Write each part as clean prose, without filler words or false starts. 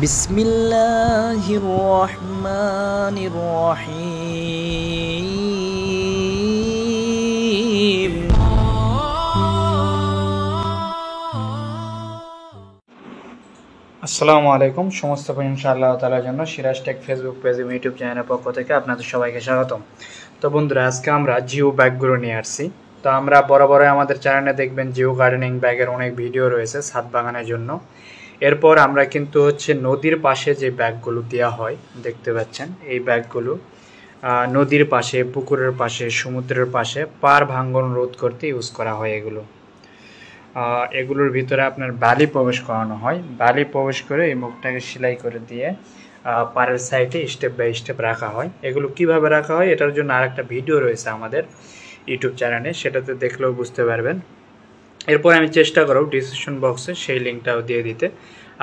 বিসমিল্লাহির রহমানির রহিম। আসসালামু আলাইকুম। সমস্ত প্রশংসা আল্লাহ তাআলার জন্য। সিরাজ টেক ফেসবুক পেজ এবং ইউটিউব চ্যানেলের পক্ষ থেকে আপনাদের সবাইকে স্বাগতম। তো বন্ধুরা, আজকে আমরা জিও ব্যাগগুলো নিয়ে আসছি। তো আমরা বরাবরই আমাদের চ্যানেলে দেখবেন জিও গার্ডেনিং ব্যাগের অনেক ভিডিও রয়েছে ছাদ বাগানের জন্য। এরপর আমরা কিন্তু নদীর পাশে যে ব্যাগগুলো দেওয়া হয় দেখতে পাচ্ছেন, এই ব্যাগগুলো নদীর পাশে, পুকুরের পাশে, সমুদ্রের পাশে পার ভাঙ্গন রোধ করতে ইউজ করা হয়। এগুলোর ভিতরে আপনার বালি প্রবেশ করানো হয়। বালি প্রবেশ করে এই মুখটাকে সেলাই করে দিয়ে পাড়ের সাইডে স্টেপ বাই স্টেপ রাখা হয়। এগুলো কিভাবে রাখা হয় এটার জন্য আরেকটা ভিডিও রয়েছে আমাদের ইউটিউব চ্যানেলে, সেটাতে দেখলেও বুঝতে পারবেন। এরপর আমি চেষ্টা করব ডিসক্রিপশন বক্সে সেই লিঙ্কটাও দিয়ে দিতে,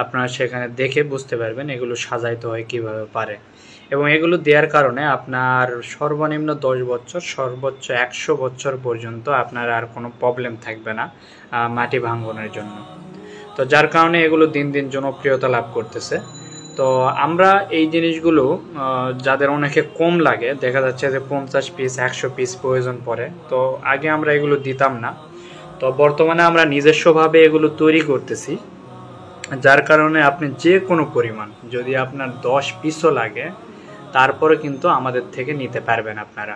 আপনারা সেখানে দেখে বুঝতে পারবেন এগুলো সাজাইতে হয় কীভাবে পারে। এবং এগুলো দেওয়ার কারণে আপনার সর্বনিম্ন 10 বছর, সর্বোচ্চ 100 বছর পর্যন্ত আপনার আর কোনো প্রবলেম থাকবে না মাটি ভাঙ্গনের জন্য। তো যার কারণে এগুলো দিন দিন জনপ্রিয়তা লাভ করতেছে। তো আমরা এই জিনিসগুলো যাদের অনেকে কম লাগে, দেখা যাচ্ছে যে 50 পিস 100 পিস প্রয়োজন পড়ে, তো আগে আমরা এগুলো দিতাম না। তো বর্তমানে আমরা নিজস্বভাবে এগুলো তৈরি করতেছি, যার কারণে আপনি যে কোনো পরিমাণ, যদি আপনার 10 পিসও লাগে তারপরে কিন্তু আমাদের থেকে নিতে পারবেন আপনারা।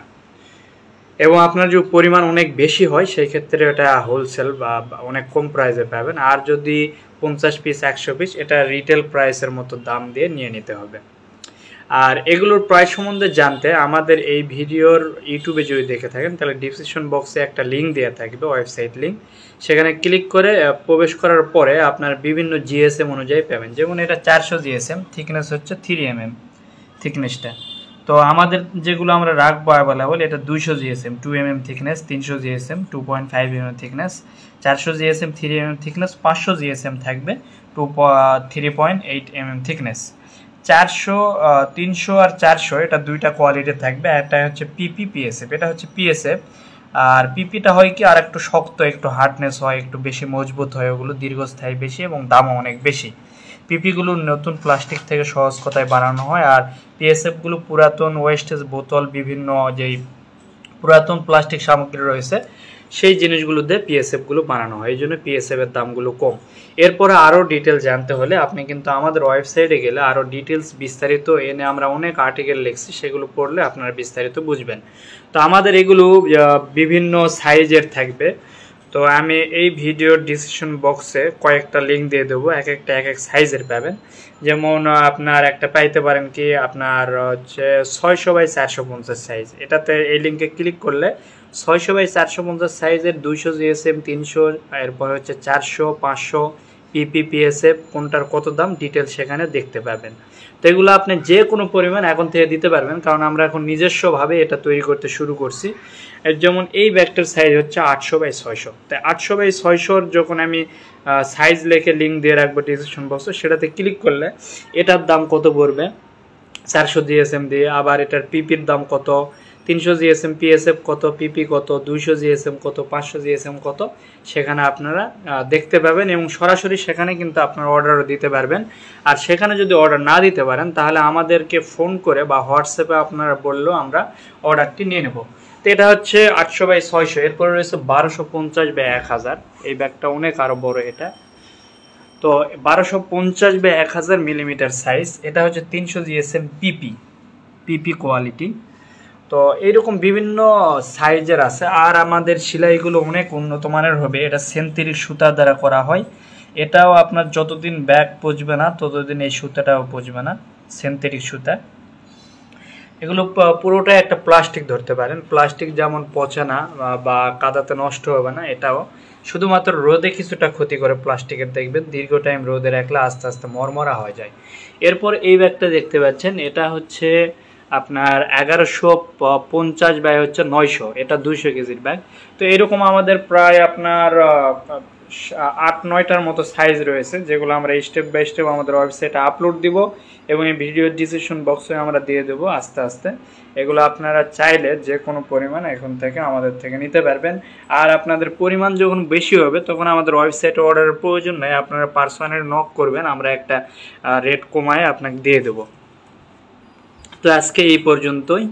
এবং আপনার যদি পরিমাণ অনেক বেশি হয় সেই ক্ষেত্রে এটা হোলসেল বা অনেক কম প্রাইসে পাবেন। আর যদি 50 পিস 100 পিস, এটা রিটেল প্রাইসের মতো দাম দিয়ে নিয়ে নিতে হবে। আর এগুলোর প্রাইস সম্বন্ধে জানতে আমাদের এই ভিডিওর ইউটিউবে যদি দেখে থাকেন তাহলে ডিসক্রিপশন বক্সে একটা লিঙ্ক দেওয়া থাকবে, ওয়েবসাইট লিঙ্ক। সেখানে ক্লিক করে প্রবেশ করার পরে আপনার বিভিন্ন জিএসএম অনুযায়ী পাবেন। যেমন এটা 400 জিএসএম, থিকনেস হচ্ছে 3 mm থিকনেসটা। তো আমাদের যেগুলো আমরা রাখবো অ্যাভেলেবল, এটা 200 GSM 2 mm thickness, 300 GSM 2.5 mm thickness, 400 GSM 3 mm thickness, 500 GSM থাকবে 3.8 mm থিকনেস। 400, 300 আর 400 এটা দুইটা কোয়ালিটি থাকবে। একটা হচ্ছে পিপি, পিএসএফ। এটা হচ্ছে পিএসএফ। আর পিপিটা হয় কি আর একটু শক্ত, একটু হার্ডনেস হয়, একটু বেশি মজবুত হয়, ওগুলো দীর্ঘস্থায়ী বেশি এবং দামও অনেক বেশি। পিপিগুলো নতুন প্লাস্টিক থেকে সহজ কথায় বানানো হয়। আর পিএসএফগুলো পুরাতন ওয়েস্টেজ বোতল, বিভিন্ন যেই পুরাতন প্লাস্টিক সামগ্রী রয়েছে সেই জিনিসগুলো দিয়ে পিএসএফগুলো বানানো হয়, এই জন্য পিএসএফের দামগুলো কম। এরপরে আরও ডিটেলস জানতে হলে আপনি কিন্তু আমাদের ওয়েবসাইটে গেলে আরও ডিটেলস বিস্তারিত এনে আমরা অনেক আর্টিকেল লিখছি, সেগুলো পড়লে আপনারা বিস্তারিত বুঝবেন। তো আমাদের এগুলো বিভিন্ন সাইজের থাকবে। তো আমি এই ভিডিওর ডিসক্রিপশন বক্সে কয়েকটা লিঙ্ক দিয়ে দেবো, এক একটা এক এক সাইজের পাবেন। যেমন আপনার একটা পাইতে পারেন কি আপনার হচ্ছে 600 বাই 450 সাইজ। এটাতে এই লিঙ্কে ক্লিক করলে 600 বাই 450 সাইজের 200 জিএসএম 300, এরপর হচ্ছে 400, 500 পিপিপিএসএফ, কোনটার কত দাম ডিটেলস সেখানে দেখতে পাবেন। তো এগুলো আপনি যে কোনো পরিমাণ এখন থেকে দিতে পারবেন, কারণ আমরা এখন নিজস্বভাবে এটা তৈরি করতে শুরু করছি। যেমন এই ব্যাগটার সাইজ হচ্ছে 800 বাই 600। তাই 800 বাই 600 যখন আমি সাইজ লেখে লিঙ্ক দিয়ে রাখবো ডিসক্রিপশন বক্সে, সেটাতে ক্লিক করলে এটার দাম কত পড়বে 400 জিএসএম দিয়ে, আবার এটার পিপির দাম কত, 300 জিএসএম পিএসএফ কত, পিপি কত, 200 জিএসএম কত, 500 জিএসএম কত, সেখানে আপনারা দেখতে পাবেন। এবং সরাসরি সেখানে কিন্তু আপনারা অর্ডারও দিতে পারবেন। আর সেখানে যদি অর্ডার না দিতে পারেন তাহলে আমাদেরকে ফোন করে বা হোয়াটসঅ্যাপে আপনারা বললেও আমরা অর্ডারটি নিয়ে নেব। তো এটা হচ্ছে 800 বাই 600। এরপরে রয়েছে 1250 বাই 1000। এই ব্যাগটা অনেক আরও বড় এটা। তো 1250 বাই 1000 মিলিমিটার সাইজ। এটা হচ্ছে 300 জিএসএম পিপি কোয়ালিটি। তো এইরকম বিভিন্ন সাইজের আছে। আর আমাদের সেলাইগুলো অনেক উন্নত মানের হবে। এটা সিনথেটিক সুতা দ্বারা করা হয়। এটাও আপনার যতদিন ব্যাগ পচবে না ততদিন এই সুতাটাও পচবে না, সিনথেটিক সুতা। এগুলো পুরোটাই একটা প্লাস্টিক ধরতে পারেন। প্লাস্টিক যেমন পচে না বা কাদাতে নষ্ট হবে না, এটাও শুধুমাত্র রোদে কিছুটা ক্ষতি করে প্লাস্টিকের, দেখবেন দীর্ঘ টাইম রোদে রাখলে আস্তে আস্তে মরমরা হয়ে যায়। এরপর এই ব্যাগটা দেখতে পাচ্ছেন, এটা হচ্ছে আপনার 1150 বাই 900। এটা 200 কেজির ব্যাগ। তো এরকম আমাদের প্রায় আপনার 8-9টার মতো সাইজ রয়েছে, যেগুলো আমরা স্টেপ বাই স্টেপ আমাদের ওয়েবসাইটে আপলোড দিব এবং এই ভিডিওর ডিসক্রিপশন বক্সে আমরা দিয়ে দেবো আস্তে আস্তে। এগুলো আপনারা চাইলে যে কোনো পরিমাণ এখন থেকে আমাদের থেকে নিতে পারবেন। আর আপনাদের পরিমাণ যখন বেশি হবে তখন আমাদের ওয়েবসাইটে অর্ডারের প্রয়োজন নেই, আপনারা পার্সোনালি নক করবেন, আমরা একটা রেট কমায় আপনাকে দিয়ে দেবো। তো আজকে এই পর্যন্তই।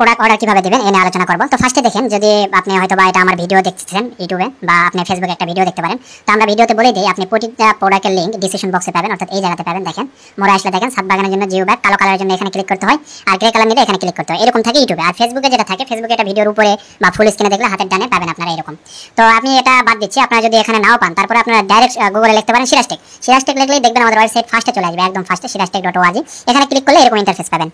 প্রোডাক্ট অর্ডার কিভাবে দিবেন এ নিয়ে আলোচনা করব। তো ফার্স্টে দেখেন, যদি আপনি হয়তো বা এটা আমার ভিডিও দেখছেন ইউটিউবে বা আপনি ফেসবুকে একটা ভিডিও দেখতে পারেন, তো আমরা ভিডিওতে বলে দিই আপনি প্রতিটা প্রোডাক্টের লিংক ডিসক্রিপশন বক্সে পাবেন, অর্থাৎ এই জায়গাতে পাবেন। দেখেন মোড়ে আসলে দেখেন ছাদ বাগানের জন্য জিও ব্যাগ কালো কালারের জন্য এখানে ক্লিক করতে হয়, আর গ্রে কালার নিলে এখানে ক্লিক করতে হয়, এরকম থাকে ইউটিউবে। আর ফেসবুকে যেটা থাকে, ফেসবুকে এটা ভিডিওর উপরে বা ফুল স্ক্রিনে দেখলে হাতের ডানে পাবেন আপনারা এরকম। তো আমি এটা বাদ দিচ্ছি, আপনারা যদি এখানে নাও পান তারপরে আপনারা ডাইরেক্ট গুগলে লিখতে পারেন সিরাজটেক। সিরাজটেক লিখলেই দেখবেন আমাদের ওয়েবসাইট ফার্স্টে চলে আসবে, একদম ফার্স্টে সিরাজটেক.org। এখানে ক্লিক করলে এরকম ইন্টারফেস পাবেন।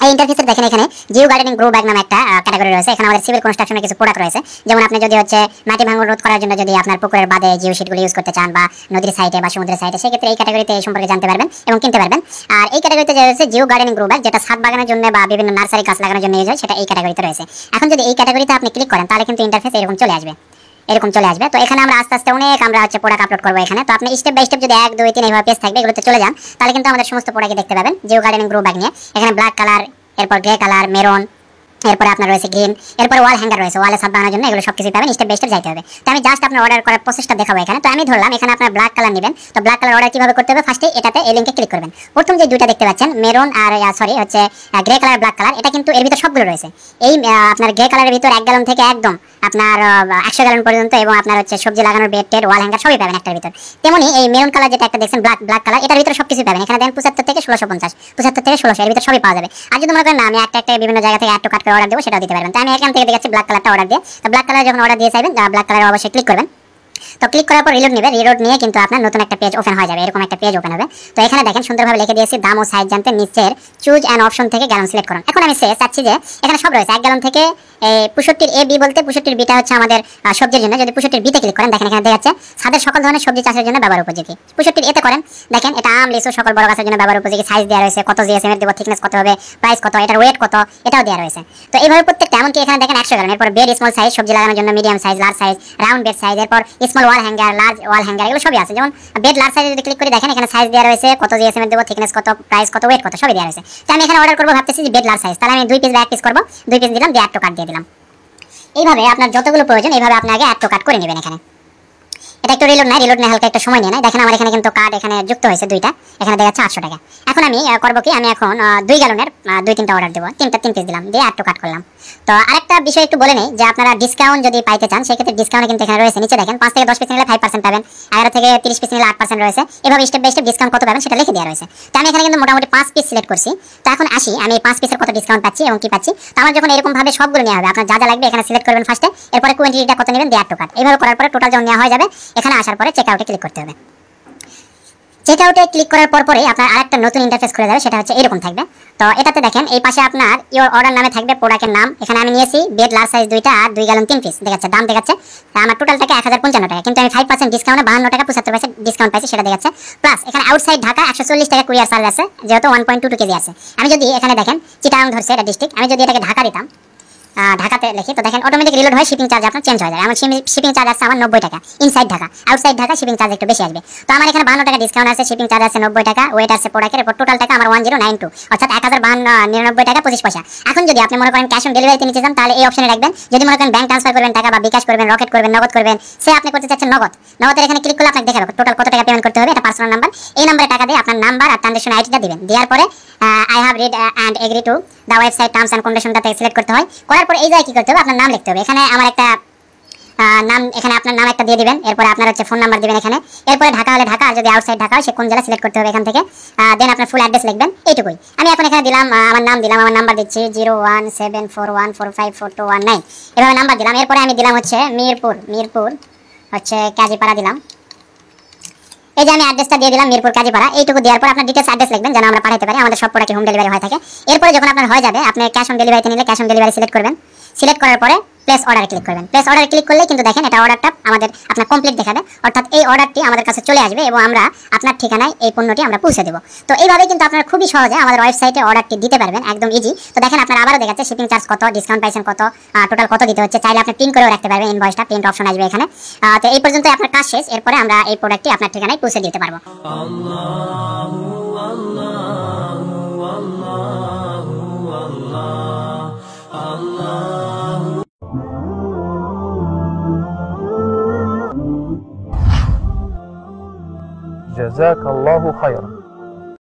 এই ইন্টারফেসে দেখেন এখানে জিও গার্ডেনিং গ্রো ব্যাগ নামে একটা ক্যাটাগরি রয়েছে। এখানে আমাদের সিভিল কনস্ট্রাকশনের কিছু প্রোডাক্ট রয়েছে, যেমন আপনি যদি হচ্ছে মাটি ভাঙন রোধ করার জন্য যদি আপনার পুকুরের বাদে জিও শিটগুলো ইউজ করতে চান বা নদীর সাইডে বা সমুদ্রের সাইডে, সেক্ষেত্রে এই ক্যাটাগরিতে এই সম্পর্কে জানতে পারবেন এবং কিনতে পারবেন। আর এই ক্যাটাগরিতে যে রয়েছে জিও গার্ডেনিং গ্রো ব্যাগ, যেটা ছাদ বাগানের জন্য বা বিভিন্ন নার্সারি গাছ লাগানোর জন্য ইউজ হয়, সেটা এই ক্যাটাগরিতে রয়েছে। এখন যদি এই ক্যাটাগরিতে আপনি ক্লিক করেন তাহলে কিন্তু ইন্টারফেস এরকম চলে আসবে, এরকম চলে আসবে। তো এখানে আমরা আস্তে আস্তে অনেক আমরা হচ্ছে প্রোডাক্ট আপলোড করবো এখানে। তো আপনি স্টেপ বাই স্টেপ যদি 1 2 3 এইভাবে পেজ থাকবে, এগুলোতে চলে যান, তাহলে কিন্তু আমাদের সমস্ত প্রোডাক্ট দেখতে পাবেন জিও গার্ডেনিং গ্রো ব্যাগ নিয়ে। এখানে ব্ল্যাক কালার, এরপর গ্রে কালার, মেরুন, এরপরে আপনার রয়েছে গ্রিন, এরপরে ওয়াল হ্যাঙ্গার রয়েছে, ওয়ালে ছাদ বানানোর জন্য, এগুলো সবকিছু পাবেন। স্টেপ বাই স্টেপ যাইতে হবে। তো আমি জাস্ট আপনার অর্ডার করার প্রসেসটা দেখাবো এখানে। তো আমি ধরলাম এখানে আপনার ব্ল্যাক কালার নেবেন, তো ব্ল্যাক কালার অর্ডার কিভাবে করতে হবে, ফার্স্টে এটাতে এই লিংকে ক্লিক করবেন। প্রথম যে দুইটা দেখতে পাচ্ছেন মেরুন আর সরি হচ্ছে গ্রে কালার ব্ল্যাক কালার, এটা কিন্তু এর ভিতর সবগুলো রয়েছে। এই আপনার গ্রে কালারের ভিতর 1 গ্যালন থেকে একদম আপনার 100 গ্যালন পর্যন্ত, এবং আপনার হচ্ছে সবজি লাগানোর বেড টেড ওয়াল হ্যাঙ্গার সবই পাবেন একটার ভিতর। তেমনি এই মেরুন কালার যেটা একটা দেখছেন ব্ল্যাক কালার, এটার ভিতরে সবকিছু পাবেন। এখানে দেন 75 থেকে 1650, 75 থেকে 1600, এর ভিতর সবই পাওয়া যাবে। আর যদি মনে করেন না আমি একটা বিভিন্ন জায়গা থেকে একটু কাট করে অর্ডার দেবো, সেটাও দিতে পারবেন। তো আমি এখান থেকে দেখাচ্ছি ব্ল্যাক কালারটা অর্ডার দিয়ে। তো ব্ল্যাক কালার যখন অর্ডার দিয়ে চাইবেন, ব্ল্যাক কালার অবশ্যই ক্লিক করবেন। তো ক্লিক করার পর রিলোড নেবে, রিলোড নিয়ে কিন্তু আপনার নতুন একটা পেজ ওপেন হয়ে যাবে, এরকম একটা পেজ ওপেন হবে। তো এখানে দেখেন সুন্দরভাবে লিখে দিয়েছি দাম ও সাইজ জানতে নিচের চুজ অ্যান্ড অপশন থেকে গ্যালন সিলেক্ট করুন। এখন আমি চাচ্ছি যে এখানে সব রয়েছে 1 গ্যালন থেকে 65 এ বি বলতে 65 বিটা হচ্ছে আমাদের সবজির জন্য। যদি 65 বিতে ক্লিক করেন, দেখেন এখানে দেখাচ্ছে ছাদের সকল ধরনের সবজি চাষের জন্য ব্যবহার উপযোগী। 65 এতে করেন, দেখেন এটা আম লিচু সকল বড় গাছের জন্য ব্যবহার উপযোগী। সাইজ দেওয়া রয়েছে, কত জিএসএম এর দেব, থিকনেস কত হবে, প্রাইস কত, এটার ওয়েট কত, এটাও দেওয়া রয়েছে। তো এইভাবে প্রত্যেকটা, এমনকি এখানে দেখেন 100 গ্যালন, এরপর বেড স্মল সাইজ সবজি লাগানোর জন্য, medium size, large size, round bed size, এরপর small wall hanger, large wall hanger, এগুলো সবই আছে। যেমন বেড লার্জ সাইজে যদি ক্লিক করি, দেখেন এখানে সাইজ দেওয়া রয়েছে, কত জিএসএম এর দেব, থিকনেস কত, প্রাইস কত, ওয়েট কত, সবই দেওয়া রয়েছে। তো আমি এখানে অর্ডার করবো, ভাবতেছি যে বেড লার্জ সাইজ, তাহলে আমি 2 পিস বা 1 পিস করবো, 2 পিস দিলাম, দিয়ে অ্যাড টু কার্ট দিয়ে দিলাম। এইভাবে আপনার যতগুলো প্রয়োজন এইভাবে আপনি আগে অ্যাড টু কার্ট করে নেবেন। এখানে এটা একটু রিলোড নাই, রিলোড না হালকা একটু সময় নিয়ে নেয়। দেখেন আমার এখানে কিন্তু কার্ড এখানে যুক্ত হয়েছে দুইটা, এখানে দেখাচ্ছে 800 টাকা। এখন আমি করবো কি, আমি এখন 2 গ্যালনের 2-3টা অর্ডার দেবো, 3 পিস দিলাম, দিয়ে অ্যাড টু কার্ট করলাম। তো আরেকটা বিষয় একটু বলে নেই যে আপনারা ডিসকাউন্ট যদি পাইতে চান, সেক্ষেত্রে ডিসকাউন্ট কিন্তু এখানে রয়েছে। নিচে দেখেন 5 থেকে 10 পিস নিলে 5% পাবেন, 11 থেকে 30 পিস নিলে 8% রয়েছে। এভাবে স্টেপ বাই স্টেপ ডিসকাউন্ট কত পাবেন সেটা লিখে দেওয়া রয়েছে। তো আমি এখানে কিন্তু মোটামুটি 5 পিস সিলেক্ট করছি। তো এখন আসি আমি 5 পিসের কত ডিসকাউন্ট পাচ্ছি এবং কি পাচ্ছি। তো আমার যখন এরকম ভাবে সবগুলো নেওয়া হবে, আপনার যা যা লাগবে এখানে সিলেক্ট করবেন ফার্স্টে, এরপরে কোয়ান্টিটিটা কত নেবেন দিয়ে অ্যাড টু কার্ট। এইভাবে করার পরে টোটাল যখন নেওয়া হয়ে যাবে, এখানে আসার পরে চেক আউটে ক্লিক করতে হবে। চেক আউটে ক্লিক করার পরে আপনার আরেকটা নতুন ইন্টারফেস খুলে যাবে, সেটা হচ্ছে এরকম থাকবে। তো এটাতে দেখেন এই পাশে আপনার ইওর অর্ডার নামে থাকবে প্রোডাক্টের নাম। এখানে আমি নিয়েছি বেড লার্জ সাইজ 2টা আর 2 গ্যালন 3 পিস, দেখাচ্ছে দাম দেখাচ্ছে আমার টোটাল টাকা 1055 টাকা, কিন্তু আমি 5% ডিসকাউন্টে 52 টাকা 75 পয়সা ডিসকাউন্ট পাইছি, সেটা দেখাচ্ছে। প্লাস এখানে আউটসাইড ঢাকা 140 টাকা কুরিয়ার চার্জ আছে, যেহেতু 1.22 কেজি আছে। আমি যদি এখানে দেখেন চিটাগাং ধরছে এটা ডিস্ট্রিক্ট, আমি যদি এটাকে ঢাকা দিতাম, ঢাকাতে লিখি, তো দেখেন অটোমেটিক রিলোড হয়, শিপিং চার্জ আপনার চেঞ্জ হয়ে যায়। আমার শিপিং চার্জ আছে আমার 90 টাকা inside Dhaka, outside Dhaka shipping charge একটু বেশি আসবে। তো আমার এখানে 52 টাকা ডিসকাউন্ট আছে, শিপিং চার্জ আছে 90 টাকা, ওয়েট আছে প্রোডাক্টের, এরপর টোটাল টাকা আমার 1092, অর্থাৎ 1099 টাকা 25 পয়সা। এখন যদি আপনি মনে করেন ক্যাশ অন ডেলিভারিতে নিতে চান, তাহলে এই অপশনে রাখবেন। যদি মনে করেন ব্যাংক ট্রান্সফার করবেন টাকা, বা বিকাশ করবেন, রকেট করবেন, নগদ করবেন, সে আপনি করতে চাচ্ছেন নগদ, নগদের এখানে ক্লিক করলে আপনাকে দেখাবে টোটাল কত টাকা পেমেন্ট করতে হবে। এটা পার্সোনাল নাম্বার, এই নাম্বারে টাকা দিয়ে আপনার নাম্বার আর ট্রানজাকশন আইডিটা দিবেন। দেওয়ার পরে I have read and agree to the website terms and কন্ডিশনটা সিলেক্ট করতে হয়। করার পর এই জায়গায় কি করতে হবে, আপনার নাম লিখতে হবে। এখানে আমার একটা নাম, এখানে আপনার নাম একটা দিয়ে দিবেন, এরপর আপনার হচ্ছে ফোন নাম্বার দিবেন এখানে, এরপরে ঢাকা হলে ঢাকা, আর যদি আউটসাইড ঢাকা হয় সে কোন জেলা সিলেক্ট করতে হবে এখান থেকে, দেন আপনার ফুল অ্যাড্রেস লিখবেন, এইটুকুই। আমি এখন এখানে দিলাম আমার নাম দিলাম, আমার নাম্বার দিচ্ছি 01741454219, এভাবে নাম্বার দিলাম। এরপরে আমি দিলাম হচ্ছে মিরপুর হচ্ছে কাজীপাড়া দিলাম। এই যে আমি অ্যাড্রেসটা দিয়ে দিলাম মিরপুর কাজীপাড়া, এইটুকু দেওয়ার পর আপনার ডিটেলস অ্যাড্রেস লিখবেন যেন আমরা পাঠাতে পারি, আমাদের সব প্রোডাক্ট হোম ডেলিভারি হয়ে থাকে। এরপরে যখন আপনার হয়ে যাবে, আপনি ক্যাশ অন ডেলিভারিতে নিলে ক্যাশ অন ডেলিভারি সিলেক্ট করবেন। সিলেক্ট করার পরে প্লেস অর্ডারে ক্লিক করবেন। প্লেস অর্ডারে ক্লিক করলে কিন্তু দেখেন এটা অর্ডারটা আপনার কমপ্লিট দেখাবে, অর্থাৎ এই অর্ডারটি আমাদের কাছে চলে আসবে এবং আমরা আপনার ঠিকানায় এই পণ্যটি আমরা পৌঁছে দেব। তো এইভাবে কিন্তু আপনারা খুবই সহজে আমাদের ওয়েবসাইটে অর্ডারটি দিতে পারবেন, একদম ইজি। তো দেখেন আপনারা আবারও দেখাচ্ছে শিপিং চার্জ কত, ডিসকাউন্ট পাইছেন কত, টোটাল কত দিতে হচ্ছে। চাইলে আপনি প্রিন্ট করেও রাখতে পারবেন, ইনভয়েসটা প্রিন্ট অপশন আসবে এখানে। তো এই পর্যন্ত আপনার কাজ শেষ, এরপরে আমরা এই প্রোডাক্টটি আপনার ঠিকানায় পৌঁছে দিতে পারবো। جزاك الله خيرا.